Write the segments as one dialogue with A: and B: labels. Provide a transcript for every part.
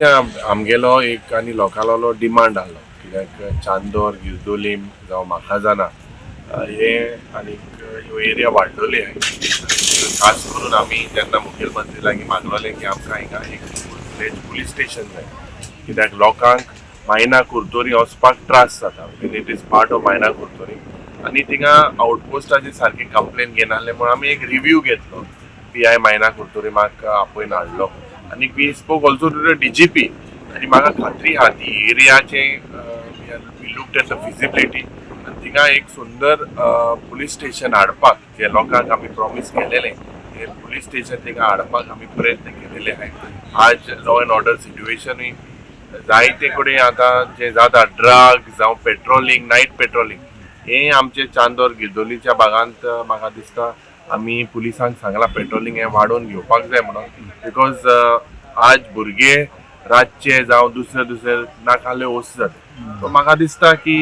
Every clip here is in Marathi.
A: आमगेलो एक आनी लोकांलो डिमांड आसलो कित्याक चांदोर गिरदोलीम जावं म्हाका जाणा हे आनीक ह्यो एरिया वाडलोली आहाय खास करून आमी जेन्ना मुखेलमंत्री लागीं मागलोलें की आमकां हिंगा एक फूल फ्लेज पुलीस स्टेशन जाय कित्याक लोकांक मायना कुर्तोरी वचपाक त्रास जाता इट इज पार्ट ऑफ मायना कुर्तोरी आनी थिंगा आउटपोस्टाची सारकी कंप्लेन घेनासले म्हूण आमी एक रिव्ह्यू घेतलो PI मायना कुर्तोरी म्हाका आपयन हाडलो आनी we spoke also to the DGP आनी म्हाका खात्री आहा ती एरियाचे we looked at the feasibility आनी थिंगा एक सुंदर पुलीस स्टेशन हाडपाक जे लोकांक आमी प्रॉमिस केलेले हे पुलीस स्टेशन थिंगा हाडपाक आमी प्रयत्न केलेले आहाय आज लॉ अँड ऑर्डर सिट्युएशनूय जायते कडेन आतां जे जाता ड्रग जावं पेट्रोलिंग नायट पेट्रोलिंग हे आमचे चांदोर गिरदोलीच्या भागांत म्हाका दिसता आमी पुलिसांक सांगला पेट्रोलिंग हे वाडोवन घेवपाक जाय म्हणून बिकॉज आज भुरगे रातचे जावं दुसरे दुसरे नाकाले वस्त जाता सो म्हाका दिसता की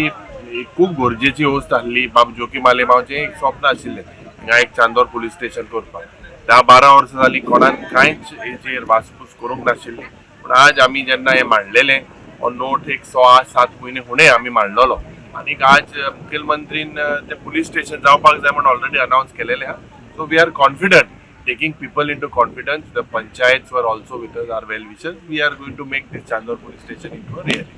A: खूब गरजेची वस्त आहली बाब जोकी मालेमांवचें एक स्वप्न आशिल्लें हिंगा एक चांदोर पुलीस स्टेशन करपाक 10-12 वर्सां जालीं कोणान कांयच हेचेर वासपूस करूंक नाशिल्ली पूण आज आमी जेन्ना हे मांडलेलें हो नोट एक 6-7 म्हयने फुडें आमी मांडलोलो आनीक आज मुखेलमंत्रीन ते पुलीस स्टेशन जावपाक जाय म्हणून ऑलरेडी अनावन्स केलेलें आहा so we are confident taking people into confidence. The panchayats were also with us, our well wishers. We are going to make this Chandor police station into a reality.